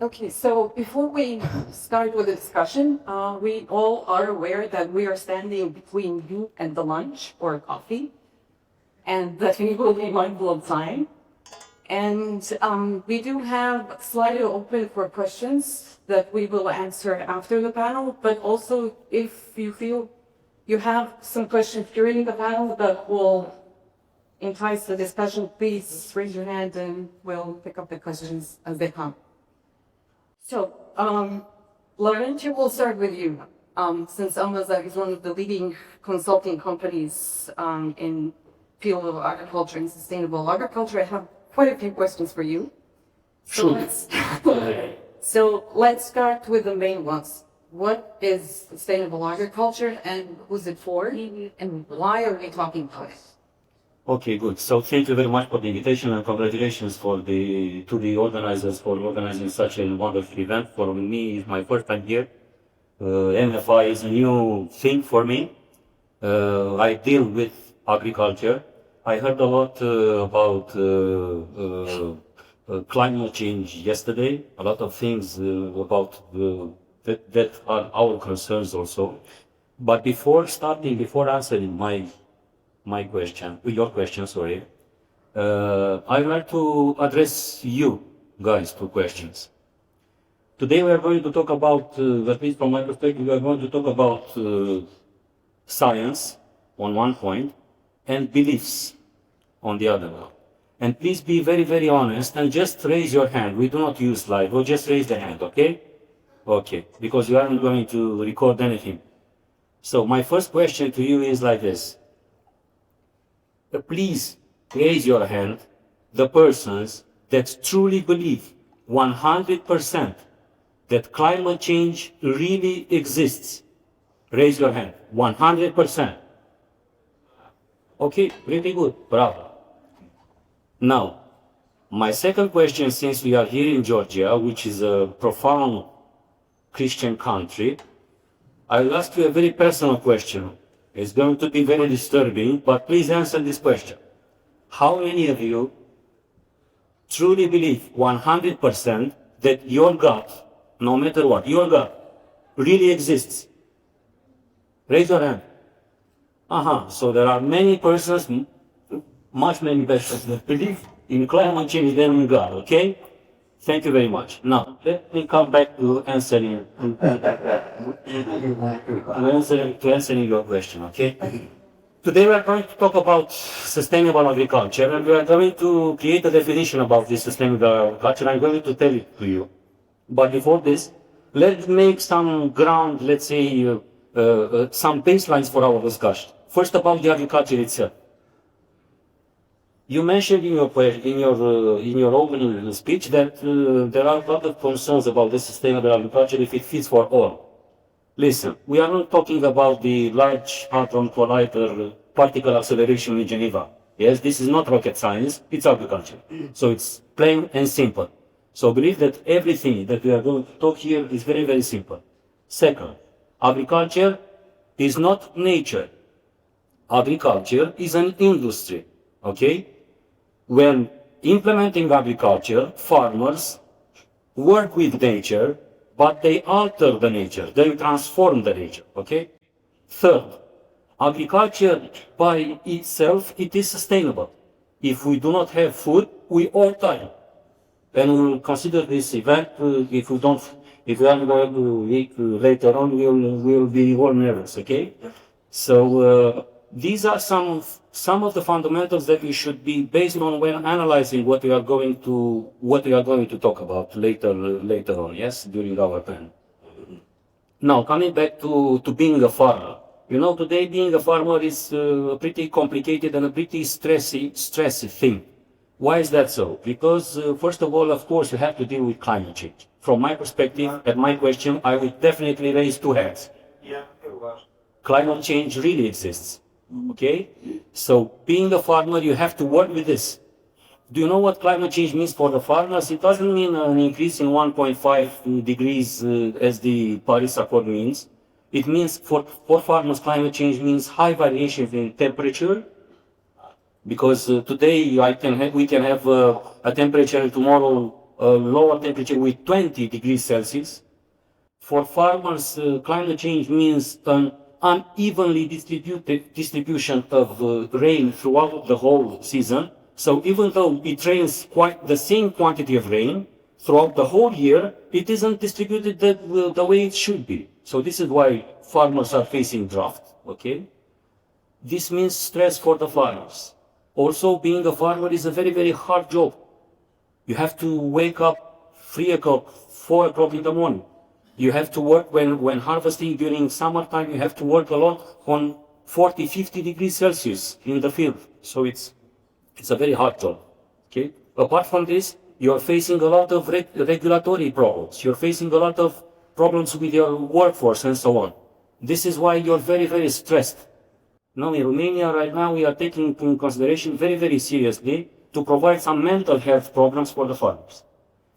Okay, so before we start with the discussion, we all are aware that we are standing between you and the lunch or coffee, and that we will be mindful of time. And we do have slightly open for questions that we will answer after the panel, but also if you feel you have some questions during the panel that will entice the discussion, please raise your hand and we'll pick up the questions as they come. So, Laurenti, we'll start with you. Since Amazon is one of the leading consulting companies in field of agriculture and sustainable agriculture, I have quite a few questions for you. Sure. So let's start with the main ones. What is sustainable agriculture and who's it for? And why are we talking about it? Okay, good. So thank you very much for the invitation and congratulations to the organizers for organizing such a wonderful event. For me, it's my first time here. MFI is a new thing for me. I deal with agriculture. I heard a lot about climate change yesterday. A lot of things about that are our concerns also. But before answering your question, sorry, I'd like to address you guys two questions. Today we are going to talk about, at least from my perspective, we are going to talk about science on one point and beliefs on the other one. And please be very, very honest and just raise your hand. We do not use slide, or just raise the hand, okay? Okay, because you aren't going to record anything. So my first question to you is like this. Please raise your hand, the persons that truly believe 100% that climate change really exists. Raise your hand, 100%. Okay, really good, bravo. Now, my second question, since we are here in Georgia, which is a profound Christian country, I'll ask you a very personal question. It's going to be very disturbing, but please answer this question. How many of you truly believe 100% that your God, no matter what, your God really exists? Raise your hand. So there are many persons, many persons that believe in climate change than in God, okay? Thank you very much. Now, let me come back to answering your question, okay? Today we are going to talk about sustainable agriculture, and we are going to create a definition about this sustainable agriculture. I'm going to tell it to you. But before this, let's make some ground, let's say, some baselines for our discussion. First, about the agriculture itself. You mentioned in your opening speech that there are a lot of concerns about this sustainable agriculture if it fits for all. Listen, we are not talking about the Large Hadron Collider particle acceleration in Geneva. Yes, this is not rocket science, it's agriculture. So it's plain and simple. So believe that everything that we are going to talk here is very, very simple. Second, agriculture is not nature. Agriculture is an industry, okay? When implementing agriculture, farmers work with nature, but they alter the nature, they transform the nature, okay? Third, agriculture by itself, it is sustainable. If we do not have food, we all die. And we will consider this event, if we are going to eat later on, we will be all nervous, okay? So these are some of the fundamentals that we should be based on when analyzing what we are going to talk about later on, yes, during our panel. Now, coming back to being a farmer. You know, today being a farmer is a pretty complicated and a pretty stressy thing. Why is that so? Because first of all, of course, you have to deal with climate change. From my perspective, at my question, I would definitely raise two hands. Climate change really exists. Okay? So, being a farmer, you have to work with this. Do you know what climate change means for the farmers? It doesn't mean an increase in 1.5 degrees as the Paris Accord means. It means for farmers, climate change means high variations in temperature. Because today we can have a temperature, tomorrow lower temperature with 20 degrees Celsius. For farmers, climate change means an unevenly distributed distribution of rain throughout the whole season. So even though it rains quite the same quantity of rain throughout the whole year, it isn't distributed the way it should be. So this is why farmers are facing drought, okay? This means stress for the farmers. Also, being a farmer is a very, very hard job. You have to wake up 3 o'clock, 4 o'clock in the morning. You have to work when harvesting during summertime, you have to work a lot on 40, 50 degrees Celsius in the field. So it's a very hard job, okay? Apart from this, you're facing a lot of regulatory problems. You're facing a lot of problems with your workforce and so on. This is why you're very, very stressed. Now in Romania right now, we are taking into consideration very, very seriously to provide some mental health programs for the farmers.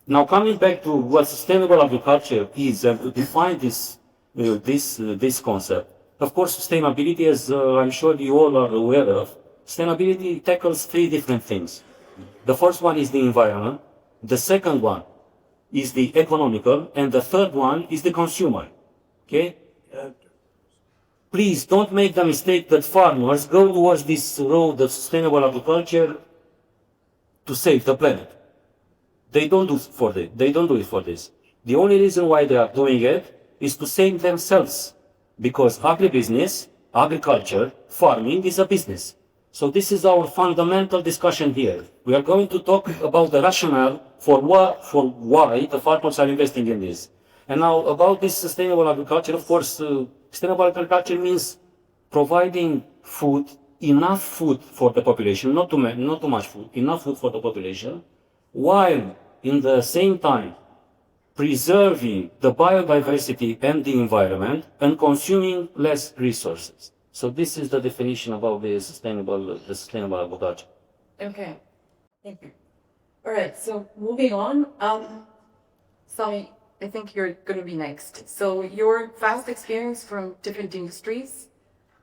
Now coming back to what sustainable agriculture is and to define this concept. Of course, sustainability, as I'm sure you all are aware of, sustainability tackles 3 different things. The first one is the environment, the second one is the economical, and the third one is the consumer. Okay? Please don't make the mistake that farmers go towards this road of sustainable agriculture to save the planet. They don't do it for this. The only reason why they are doing it is to save themselves. Because agribusiness, agriculture, farming is a business. So this is our fundamental discussion here. We are going to talk about the rationale for why the farmers are investing in this. And now about this sustainable agriculture, of course, sustainable agriculture means providing food, enough food for the population, not too much food, enough food for the population, while in the same time preserving the biodiversity and the environment and consuming less resources. So this is the definition about the sustainable agriculture. Okay, thank you. All right, so moving on, Sami, I think you're going to be next. So your vast experience from different industries,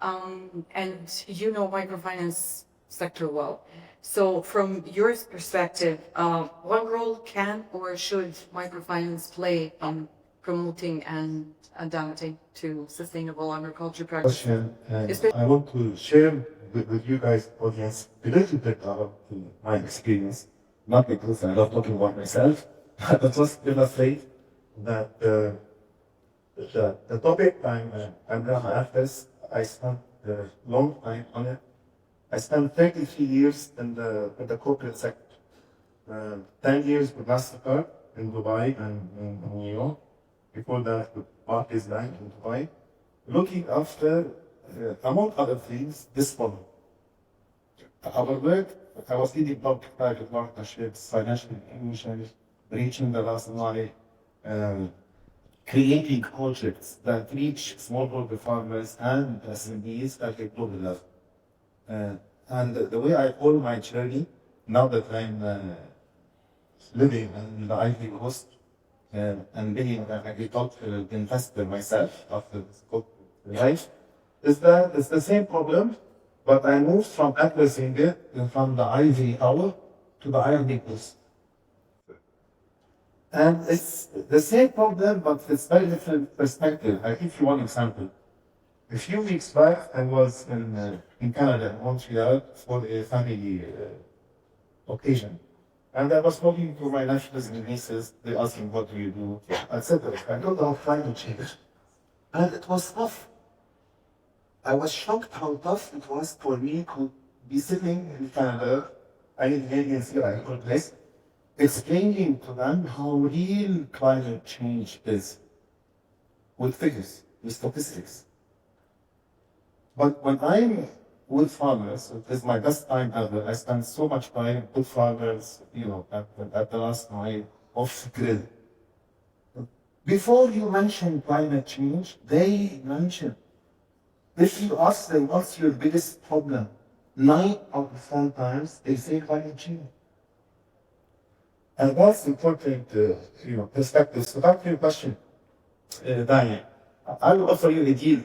and you know microfinance sector well. So from your perspective, what role can or should microfinance play in promoting and adapting to sustainable agriculture practices? Question, and I want to share with you guys, audience, a little bit about my experience. Not because I love talking about myself, but just illustrate that the topic I'm gonna have this. I spent a long time on it. I spent 33 years in the corporate sector. 10 years with MasterCard in Dubai and in New York. Before that, with Barclays Bank in Dubai. Looking after, among other things, this one. Our work, I was leading public-private partnerships, financial inclusion, reaching the last mile, creating projects that reach smallholder farmers and SMEs at a global level. And the way I call my journey, now that I'm living in the Ivory Coast and being an agricultural investor myself after this life, is that it's the same problem, but I moved from addressing it from the ivory tower to the Ivory Coast. And it's the same problem, but it's very different perspective. I'll give you one example. A few weeks back, I was in Canada, in Montreal, for a family occasion. And I was talking to my nephews and nieces. They asked me, what do you do, etc. I told them climate change. And it was tough. I was shocked how tough it was for me to be sitting in Canada, I mean, Canadians here, I could place, explaining to them how real climate change is. With figures, with statistics. But when I'm with farmers, it is my best time ever. I spend so much time with farmers, you know, at the last mile off grid. Before you mention climate change, they mention. If you ask them what's your biggest problem, 9 out of 10 times they say climate change. And that's important, perspective. So back to your question, Daniel. I will offer you a deal.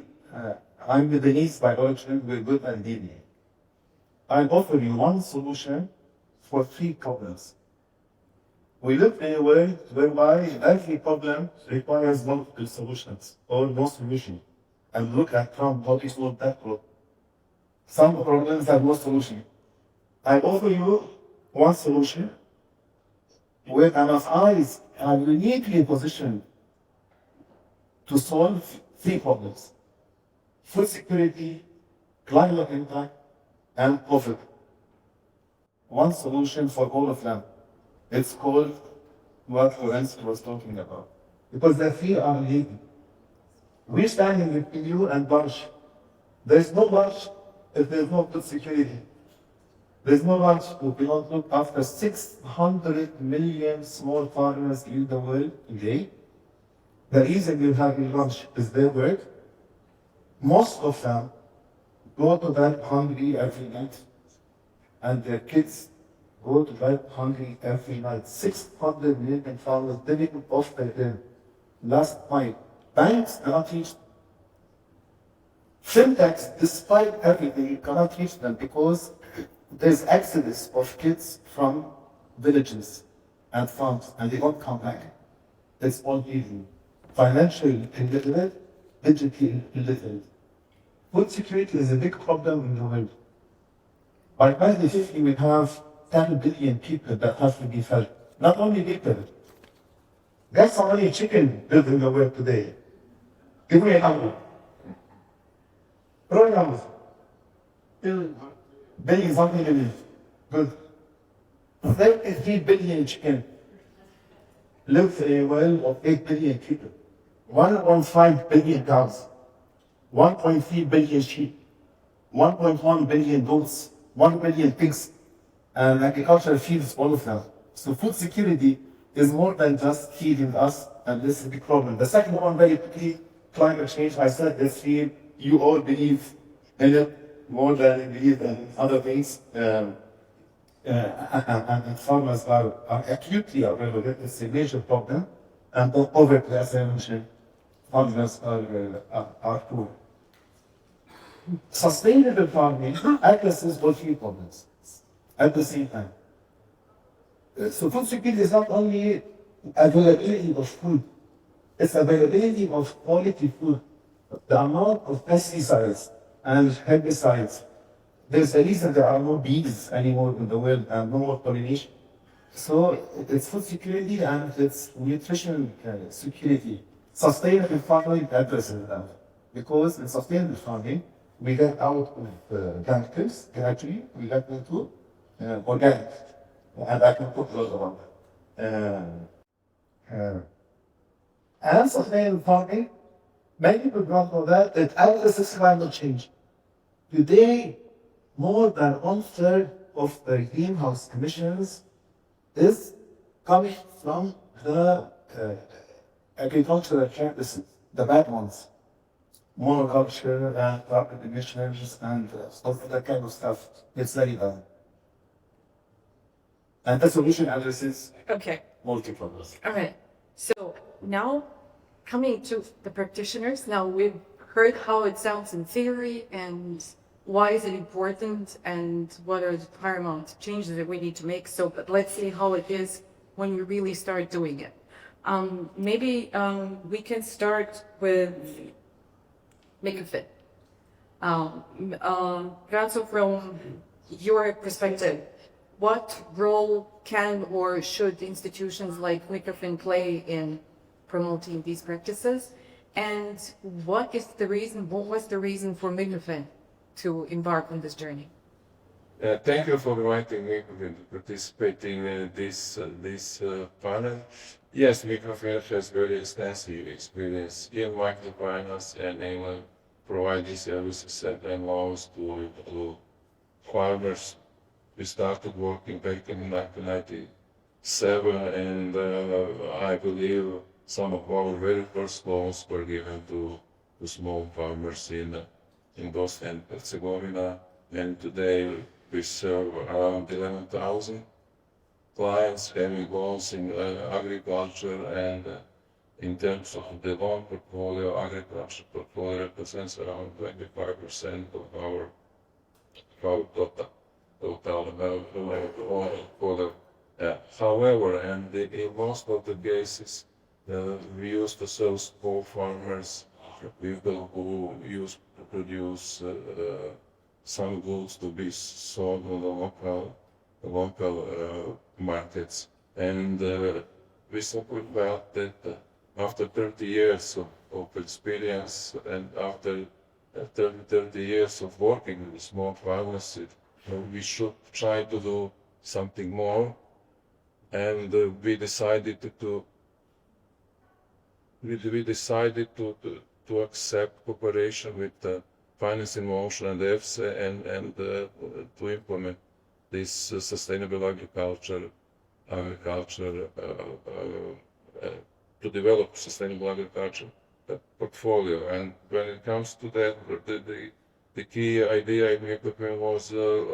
I'm with Denise biology, we're good at DNA. I'll offer you one solution for 3 problems. We live in a world whereby every problem requires multiple solutions or no solution. And look at Trump, how he solved that problem. Some problems have no solution. I offer you one solution where MFIs are uniquely positioned to solve three problems: food security, climate impact, and poverty. One solution for all of them. It's called what Lorenzo was talking about. Because the three are related. We're standing between you and Barsh. There's no Barsh if there's no food security. There's no lunch if we don't look after 600 million small farmers in the world today. The reason you're having lunch is their work. Most of them go to bed hungry every night, and their kids go to bed hungry every night. 600 million farmers living off their last mile. Banks cannot reach them. Fintechs, despite everything, cannot reach them because there's exodus of kids from villages and farms, and they don't come back. It's all easy. Financially illiterate, digitally illiterate. Food security is a big problem in the world. By 2050, we have 10 billion people that have to be fed. Not only people. Guess how many chicken live in the world today? Give me a number. Throw a number. Billion, something million. Good. 33 billion chicken live in a world of 8 billion people. 1.5 billion cows. 1.3 billion sheep. 1.1 billion goats. 1 billion pigs. And agriculture feeds all of them. So food security is more than just feeding us, and this is a big problem. The second one, very quickly, climate change. I said this here, you all believe in it more than you believe in other things. And farmers are acutely aware of it. It's a major problem. And poverty, as I mentioned, farmers are poor. Sustainable farming addresses all three problems at the same time. So food security is not only availability of food, it's availability of quality food. The amount of pesticides and herbicides, there's a reason there are no bees anymore in the world and no more pollination. So it's food security and it's nutrition security. Sustainable farming addresses that. Because in sustainable farming, we get out of chemicals, gradually, we get into organic. And I can put those on. And sustainable farming, many people don't know that it addresses climate change. Today, more than 1/3 of the greenhouse emissions is coming from the agricultural practices, the bad ones. Monoculture and carbon emissions and all that kind of stuff. It's very bad. And the solution addresses Okay. multiple problems. All right. So now coming to the practitioners, now we've heard how it sounds in theory and why is it important and what are the paramount changes that we need to make. So but let's see how it is when we really start doing it. Maybe we can start with make it fit. Grazo, from your perspective, what role can or should institutions like Microfin play in promoting these practices? And what was the reason for Microfin to embark on this journey? Thank you for inviting me to participate in this panel. Yes, Microfin has very extensive experience in microfinance and in providing services and loans to farmers. We started working back in 1997, and I believe some of our very first loans were given to small farmers in Bosnia and Herzegovina. And today we serve around 11,000 clients having loans in agriculture, and in terms of the loan portfolio, agriculture portfolio represents around 25% of our total loan portfolio. However, and in most of the cases, we used to sell small farmers, people who used to produce some goods to be sold in the local markets. And we simply felt that after 30 years of experience and after 30 years of working in small farmers, we should try to do something more. And we decided to accept cooperation with Finance in Motion and EFSA and to implement this sustainable agriculture, to develop sustainable agriculture portfolio. And when it comes to that, the key idea in MFC was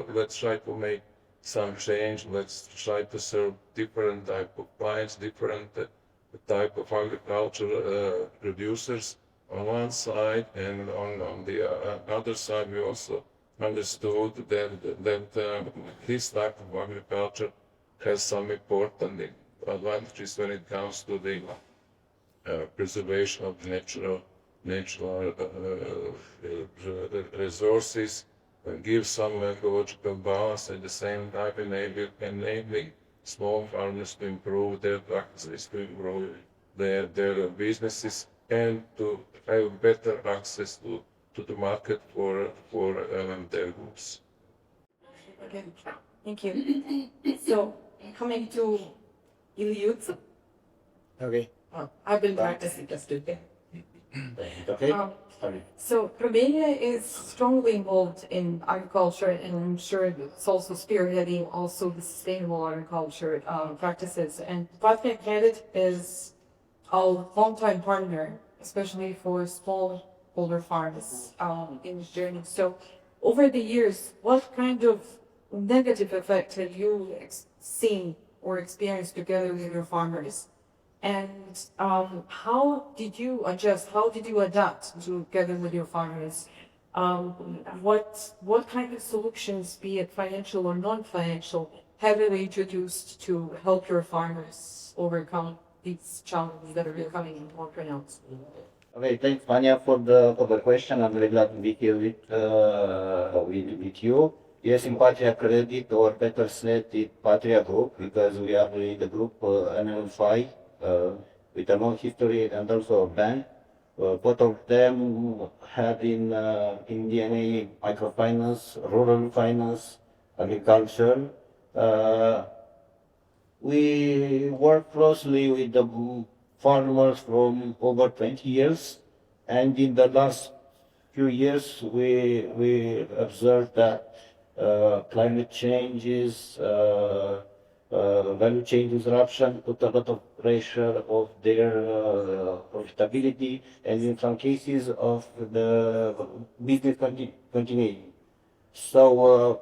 let's try to make some change. Let's try to serve different type of clients, different type of agriculture producers on one side, and on the other side we also understood that this type of agriculture has some important advantages when it comes to the preservation of natural resources, give some ecological balance, at the same time enabling small farmers to improve their practices, to improve their businesses, and to have better access to the market for their goods. Okay, thank you. So, coming to youth, Okay. I've been practicing this too. Okay. Um, So Romania is strongly involved in agriculture, and I'm sure it's also spearheading also the sustainable agriculture practices. And Patria Credit is a long-time partner, especially for smallholder farms in this journey. So over the years, what kind of negative effect have you seen or experienced together with your farmers? And how did you adjust? How did you adapt together with your farmers? What kind of solutions, be it financial or non-financial, have you introduced to help your farmers overcome these challenges that are becoming more pronounced? Okay, thanks, Vanya, for the question. I'm very glad to be here with you. Yes, in Patria Credit, or better said, in Patria Group, because we are in the group MFI, with a long history and also a bank. Both of them have in DNA microfinance, rural finance, agriculture. We work closely with the farmers from over 20 years, and in the last few years we observed that climate changes, value chain disruption put a lot of pressure of their profitability, and in some cases of the business continuity. So,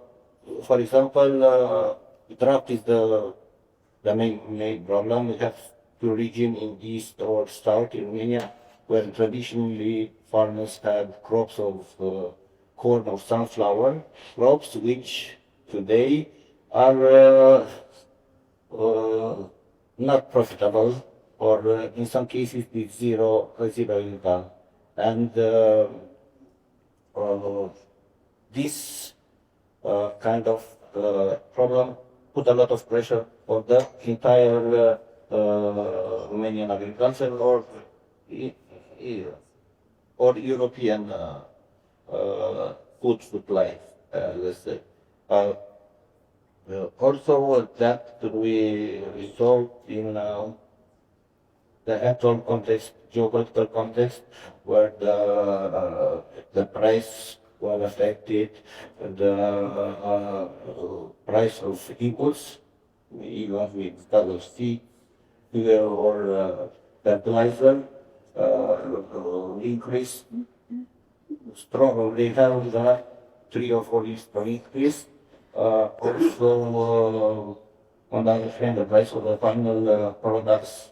for example, drought is the main problem. We have two regions in east or south in Romania, where traditionally farmers had crops of corn or sunflower crops, which today are not profitable, or in some cases with zero income. And this kind of problem put a lot of pressure on the entire Romanian agriculture, or European food supply, let's say. Also, that we resolved in the actual context, geopolitical context, where the price was affected, the price of inputs, even with that of seed, or fertilizer, increase strongly. They have that 3 or 4 years per increase. Also, on the other hand, the price of the final products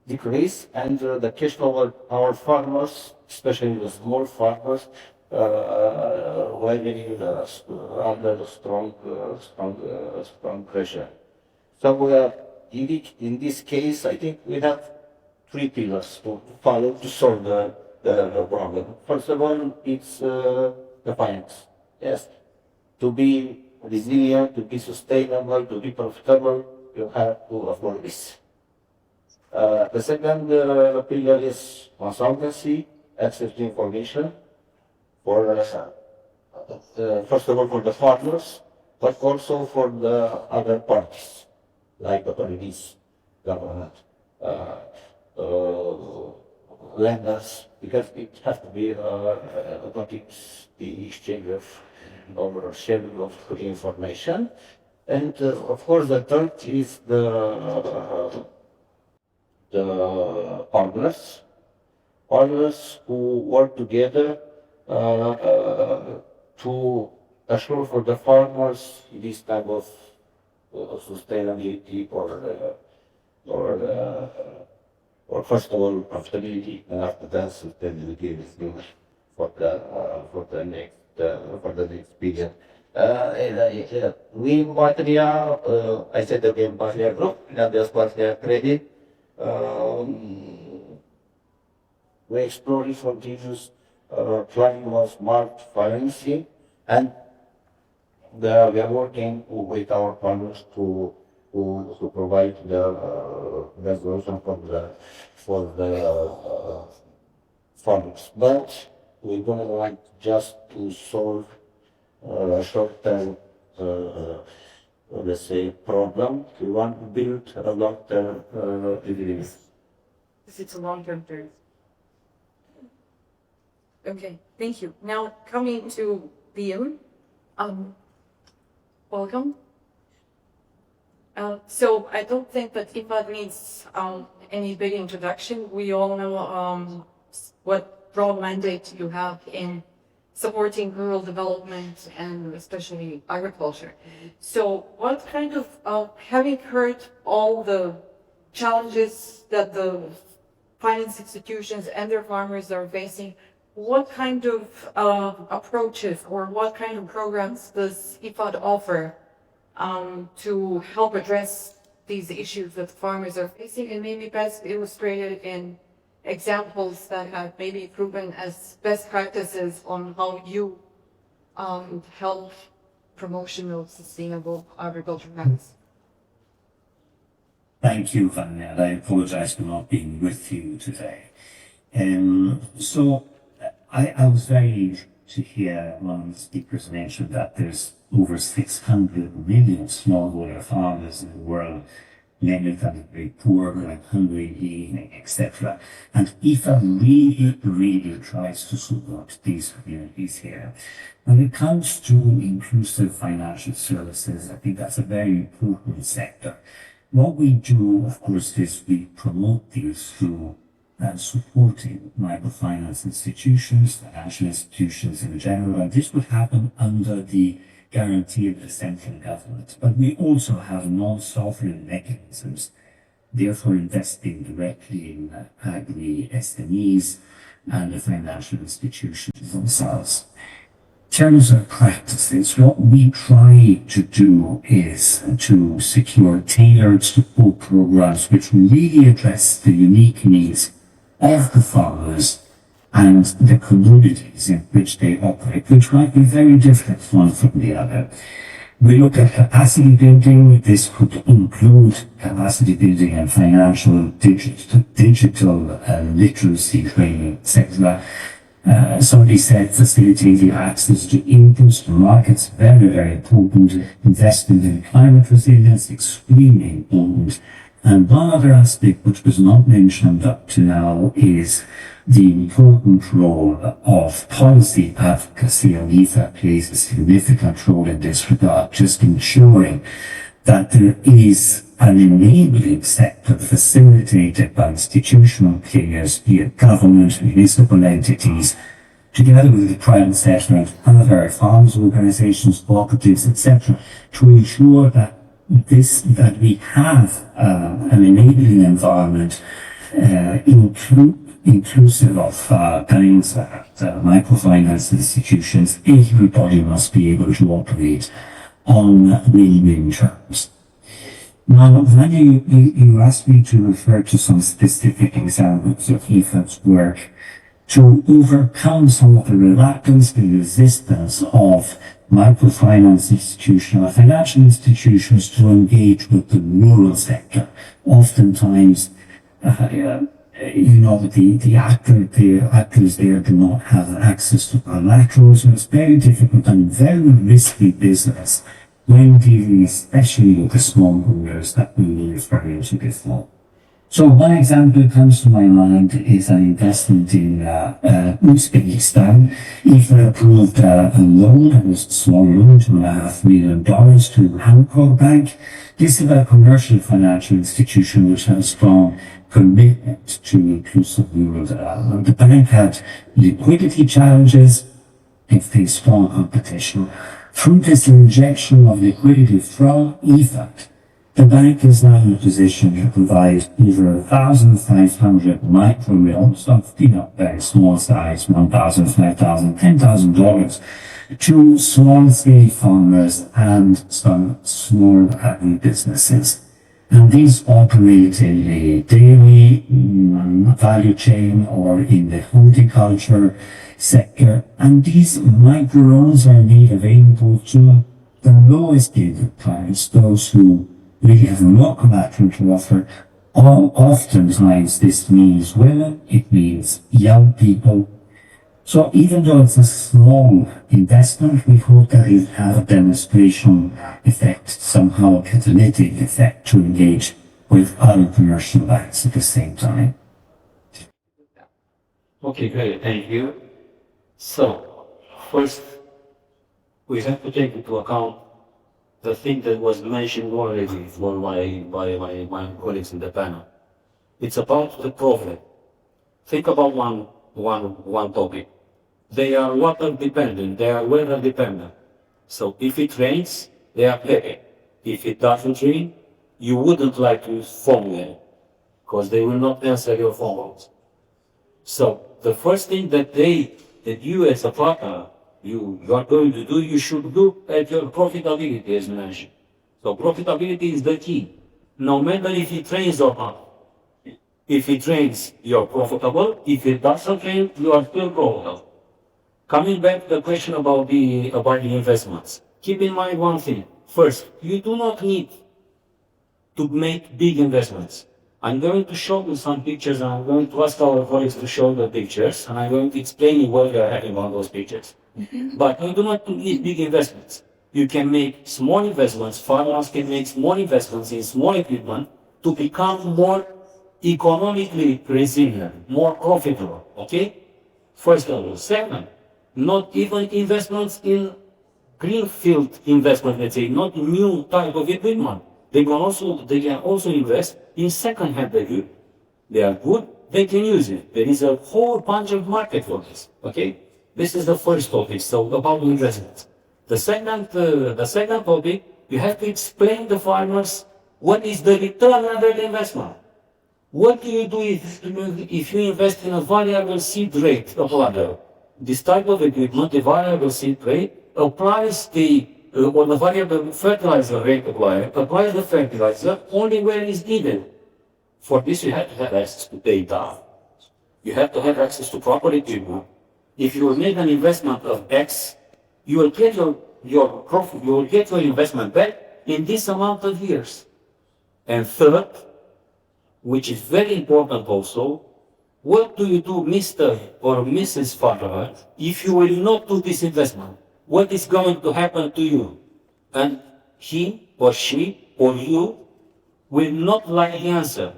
decrease, and the cash flow of our farmers, especially the small farmers, were getting under strong pressure. So in this case, I think we have three pillars to follow to solve the problem. First of all, it's the finance. Yes, to be resilient, to be sustainable, to be profitable, you have to afford this. The second pillar is consultancy, access to information for first of all for the farmers, but also for the other parties, like authorities, government, lenders, because it has to be the exchange of or sharing of information. And of course, the third is the partners who work together to assure for the farmers this type of sustainability or first of all profitability, and after that sustainability is good for the next period. We in Patria, I said again, Patria Group, and there's Patria Credit. We explore continuous trying of smart financing, and we are working with our partners to provide the solution for the farmers. But we don't want just to solve a short-term, let's say, problem. We want to build a long-term resilience. It's a long-term term. Okay, thank you. Now coming to Liam, welcome. So I don't think that IFAD needs any big introduction. We all know what broad mandate you have in supporting rural development and especially agriculture. So what kind of, having heard all the challenges that the finance institutions and their farmers are facing, what kind of approaches or what kind of programs does IFAD offer to help address these issues that farmers are facing, and maybe best illustrated in examples that have maybe proven as best practices on how you help promotion of sustainable agriculture practice? Thank you, Vanya. I apologize for not being with you today. So I was very to hear one of the speakers mention that there's over 600 million smallholder farmers in the world, many of them very poor, like hungry, etc. And IFA really tries to support these communities here. When it comes to inclusive financial services, I think that's a very important sector. What we do, of course, is we promote these through supporting microfinance institutions, financial institutions in general, and this would happen under the guarantee of the central government. But we also have non-sovereign mechanisms, therefore investing directly in agri SMEs and the financial institutions themselves. In terms of practices, what we try to do is to secure tailored support programs which really address the unique needs of the farmers and the communities in which they operate, which might be very different one from the other. We look at capacity building. This could include capacity building and financial digital literacy training, etc. Somebody said facilitating access to inputs to markets, very important. Investment in climate resilience, extremely important. And one other aspect which was not mentioned up to now is the important role of policy advocacy, and IFA plays a significant role in this regard, just ensuring that there is an enabling sector facilitated by institutional players, be it government, municipal entities, together with the private sector and other farms organizations, cooperatives, etc., to ensure that we have an enabling environment inclusive of banks, microfinance institutions. Everybody must be able to operate on win-win terms. Now, when you asked me to refer to some specific examples of EFA's work to overcome some of the reluctance, the resistance of microfinance institutions, financial institutions to engage with the rural sector. Oftentimes, the actors there do not have access to collateral, so it's very difficult and very risky business when dealing especially with the small growers that we were referring to before. So one example that comes to my mind is an investment in Uzbekistan. IFA approved a loan, a small loan, $2.5 million to Hancock Bank. This is a commercial financial institution which has strong commitment to inclusive rural development. The bank had liquidity challenges and faced strong competition. Through this injection of liquidity from IFA, the bank is now in a position to provide over 1,500 micro loans of very small size, $1,000, $5,000, $10,000 to small-scale farmers and some small agri businesses. And these operate in the dairy value chain or in the horticulture sector. And these micro loans are made available to the lowest yielding clients, those who really have no collateral to offer. Oftentimes this means women, it means young people. So even though it's a small investment, we hope that it has a demonstration effect, somehow a catalytic effect to engage with other commercial banks at the same time. Okay, great, thank you. So, first, we have to take into account the thing that was mentioned already by my colleagues in the panel. It's about the profit. Think about one topic. They are water dependent, they are weather dependent. So if it rains, they are happy. If it doesn't rain, you wouldn't like to phone them, because they will not answer your phone calls. So the first thing that you as a partner, you are going to do, you should look at your profitability as mentioned. So profitability is the key. No matter if it rains or not. If it rains, you're profitable. If it doesn't rain, you are still profitable. Coming back to the question about the investments. Keep in mind one thing. First, you do not need to make big investments. I'm going to show you some pictures, and I'm going to ask our colleagues to show the pictures, and I'm going to explain you what we are having on those pictures. But you do not need big investments. You can make small investments. Farmers can make small investments in small equipment to become more economically resilient, more profitable. Okay? First of all. Second, not even investments in greenfield investment, let's say, not new type of equipment. They can also invest in second-hand equipment. They are good, they can use it. There is a whole bunch of market for this. Okay? This is the first topic, so about investments. The second topic, you have to explain to farmers what is the return on that investment. What do you do if you invest in a variable seed rate applier? This type of equipment, the variable seed rate, applies the variable fertilizer rate applier, applies the fertilizer only where it's needed. For this, you have to have access to data. You have to have access to proper equipment. If you will make an investment of X, you will get your profit, you will get your investment back in this amount of years. And third, which is very important also, what do you do, Mr. or Mrs. Farmer, if you will not do this investment? What is going to happen to you? And he or she or you will not like the answer.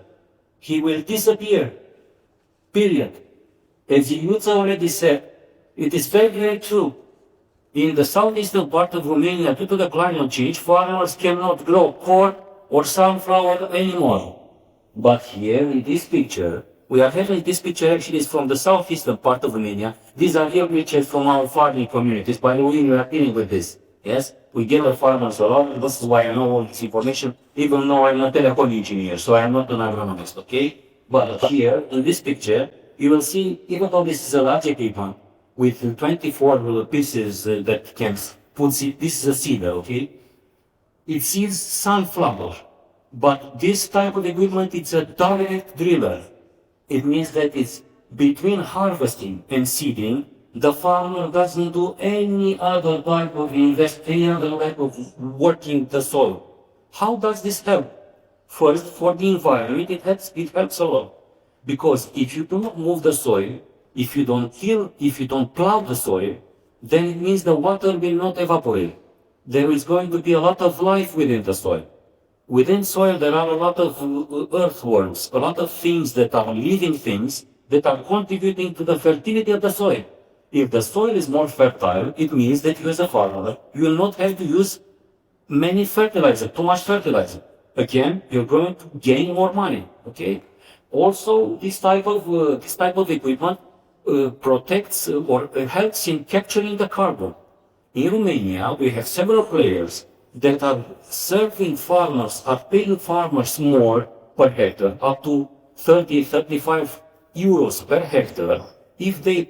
He will disappear. Period. As Iuța already said, it is very, very true. In the southeastern part of Romania, due to the climate change, farmers cannot grow corn or sunflower anymore. But here in this picture, we are having this picture actually is from the southeastern part of Romania. These are real pictures from our farming communities. By the way, we are dealing with this. Yes, we get our farmers a lot, and this is why I know all this information, even though I'm a telecom engineer, so I'm not an agronomist, okay? But here, in this picture, you will see, even though this is a large equipment, with 24 little pieces that can put seed, this is a seeder, okay? It seeds sunflower. But this type of equipment, it's a direct driller. It means that it's between harvesting and seeding, the farmer doesn't do any other type of any other type of working the soil. How does this help? First, for the environment, it helps a lot. Because if you do not move the soil, if you don't till, if you don't plow the soil, then it means the water will not evaporate. There is going to be a lot of life within the soil. Within soil, there are a lot of earthworms, a lot of things that are living things that are contributing to the fertility of the soil. If the soil is more fertile, it means that you as a farmer, you will not have to use many fertilizer, too much fertilizer. Again, you're going to gain more money, okay? Also, this type of equipment protects or helps in capturing the carbon. In Romania, we have several players that are serving farmers, are paying farmers more per hectare, up to 30, 35 euros per hectare, if they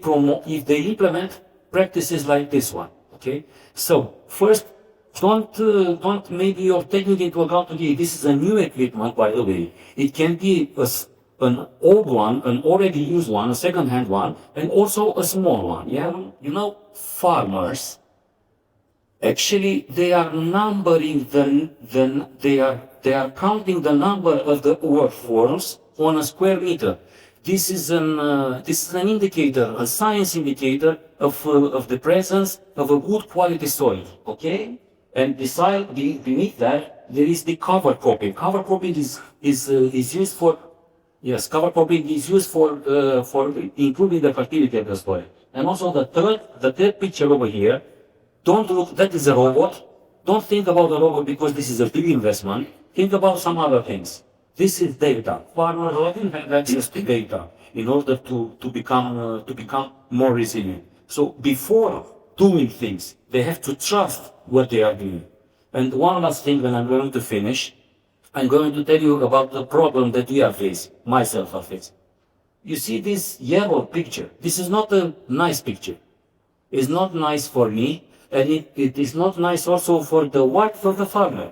implement practices like this one, okay? So, first, don't maybe you're taking into account, okay, this is a new equipment, by the way. It can be an old one, an already used one, a second-hand one, and also a small one, yeah? You know, farmers, actually, they are numbering they are counting the number of the earthworms on a square meter. This is an indicator, a science indicator of the presence of a good quality soil, okay? And beneath that, there is the cover cropping. Cover cropping is used for, yes, cover cropping is used for improving the fertility of the soil. And also the third picture over here, don't look, that is a robot. Don't think about the robot because this is a big investment. Think about some other things. This is data. Farmers often have access to data in order to become more resilient. So before doing things, they have to trust what they are doing. And one last thing, when I'm going to finish, I'm going to tell you about the problem that we are facing, myself are facing. You see this yellow picture. This is not a nice picture. It's not nice for me, and it is not nice also for the wife of the farmer.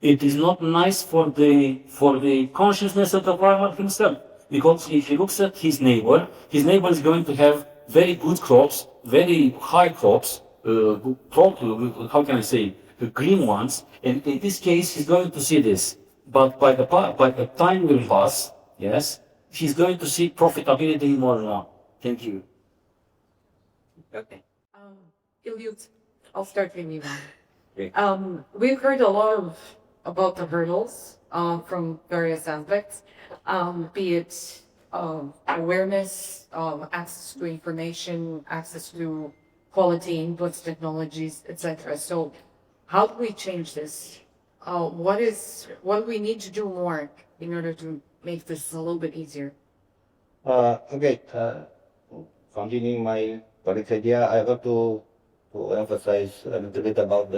It is not nice for the consciousness of the farmer himself. Because if he looks at his neighbor is going to have very good crops, very high crops, how can I say, green ones, and in this case he's going to see this. But by the time will pass, yes, he's going to see profitability more and more. Thank you. Okay. Ilyut, I'll start with you now. We've heard a lot about the hurdles from various aspects, be it awareness, access to information, access to quality inputs, technologies, etc. So, how do we change this? What do we need to do more in order to make this a little bit easier? Okay, continuing my colleague's idea, I want to emphasize a little bit about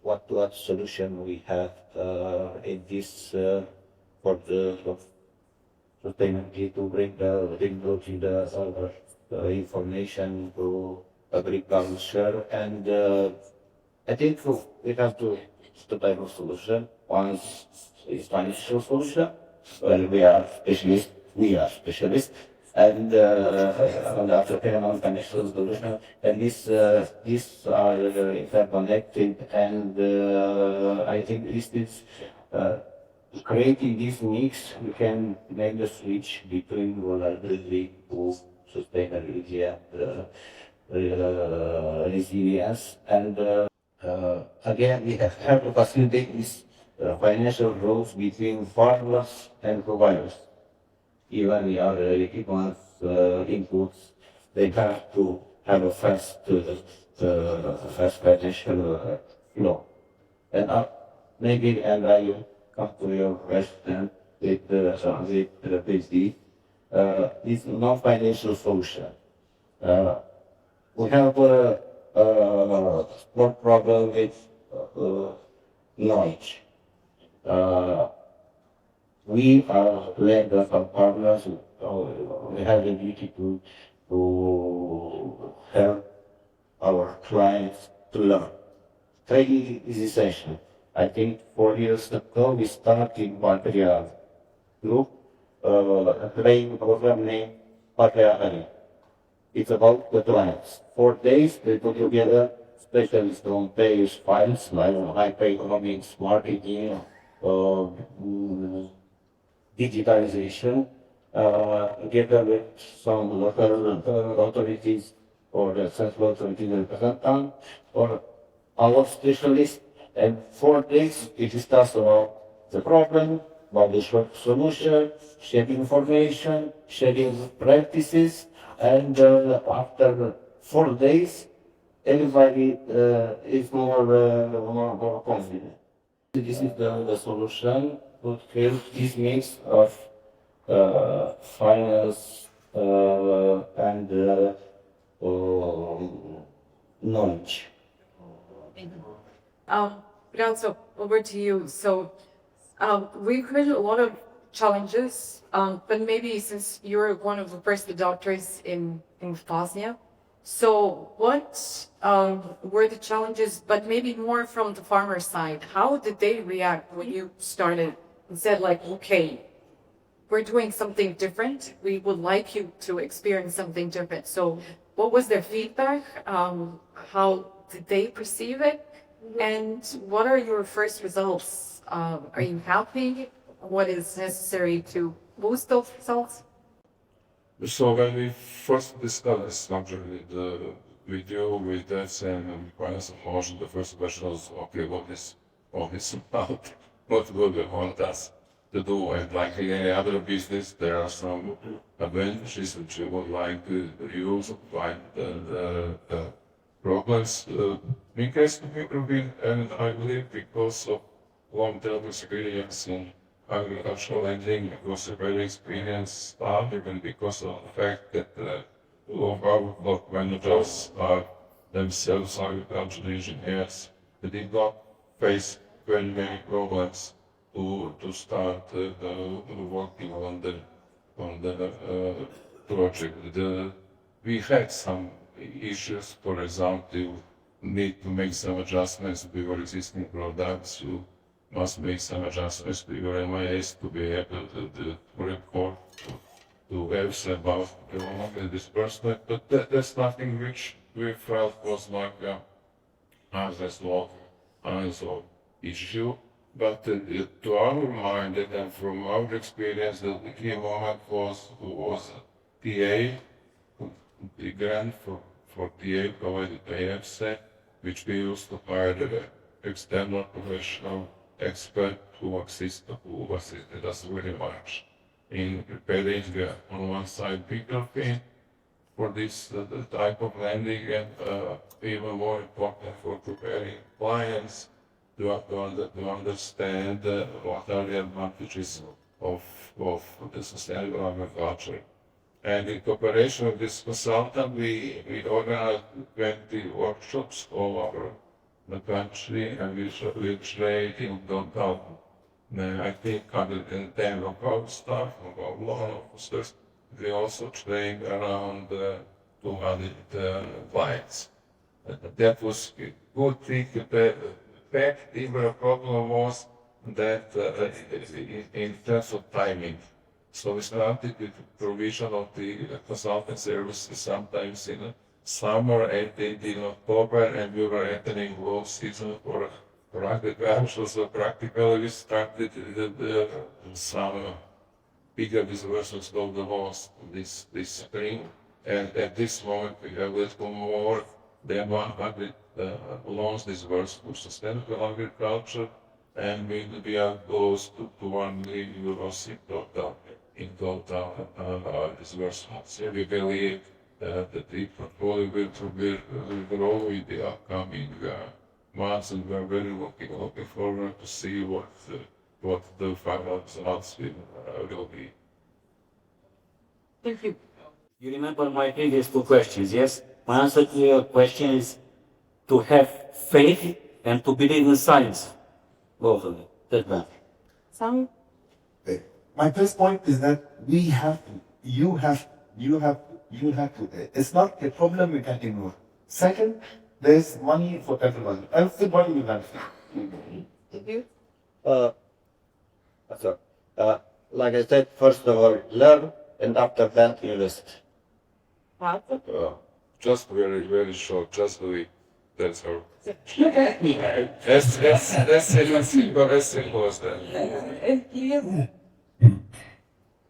what solution we have in this for the sustainability to bring the information to agriculture, and I think we have two type of solution. One is financial solution, where we are specialists, and on the other hand, on financial solution, and these are interconnected, and I think this is creating this mix. We can make the switch between vulnerability to sustainability and resilience, and again, we have to facilitate this financial growth between farmers and providers. Even the other equipment inputs, they have to have a fast financial flow. And maybe, and I come to your question with the PhD, this non-financial solution. We have a small problem with knowledge. We are led by some partners. We have the duty to help our clients to learn. Training is essential. I think 4 years ago, we started Patria group, playing program named Patria. It's about the clients. 4 days, they put together specialists on various files like hyper-economics, marketing, digitalization, together with some local authorities or the central authorities representant or our specialists. And 4 days, it discussed about the problem, about the solution, sharing information, sharing practices, and after 4 days, everybody is more confident. This is the solution to help this mix of finance and knowledge. Pranzo, over to you. So, we've heard a lot of challenges, but maybe since you're one of the first adopters in Bosnia, so what were the challenges, but maybe more from the farmer side? How did they react when you started and said like, okay, we're doing something different. We would like you to experience something different. So what was their feedback? How did they perceive it? And what are your first results? Are you happy? What is necessary to boost those results? So when we first discussed this subject with you, with that, and requires a motion, the first question was, okay, what is all this about? What will they want us to do? And like in any other business, there are some advantages which you would like to use, like the problems. In case of Ukraine, and I believe because of long-term experience in agricultural lending, because of very experienced staff, even because of the fact that all of our block managers are themselves agricultural engineers, they did not face very many problems to start working on the project. We had some issues, for example, need to make some adjustments to your existing products. You must make some adjustments to your MIS to be able to report to EFS about the disbursement. But that's nothing which we felt was like unresolved issue. But to our mind, and from our experience, the key moment was TA, the grant for TA provided by EFSA, which we used to hire the external professional expert who assisted us very much in preparing on one side bigger thing for this type of lending, and even more important for preparing clients to understand what are the advantages of the sustainable agriculture. And in cooperation with this consultant, we organized 20 workshops all over the country, and we trained in total, I think, 110 local staff, local law officers. We also trained around 200 clients. That was a good thing. The fact, even a problem was that in terms of timing. So we started with the provision of the consultant services sometimes in summer and in October, and we were entering low season for agriculture. So practically we started some bigger disbursements of the loans this spring. And at this moment we have a little more than 100 loans disbursed for sustainable agriculture, and we are close to 1 million euros in total disbursements. We believe that the portfolio will grow in the upcoming months, and we are very looking forward to see what the final results will be. Thank you. You remember my previous two questions, yes? My answer to your question is to have faith and to believe in science. Both of them. That's bad. Sam? My first point is that you have to, it's not a problem we can ignore. Second, there's money for everyone. Everybody will benefit. Did you? So, like I said, first of all, learn, and after that, invest. Martha? Just very, very short, just do it. That's all. That's simple as that. And you?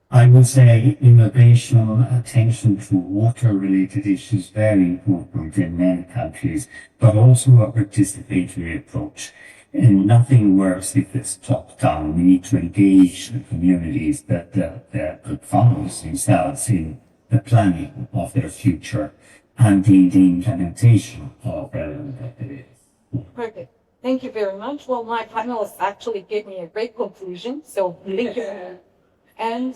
I would say innovation, attention to water-related issues, very important in many countries, but also a participatory approach. And nothing works if it's top-down. We need to engage the communities, the farmers themselves in the planning of their future and the implementation of Perfect. Thank you very much. Well, my panelists actually gave me a great conclusion, so thank you. And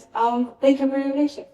thank you for your patience.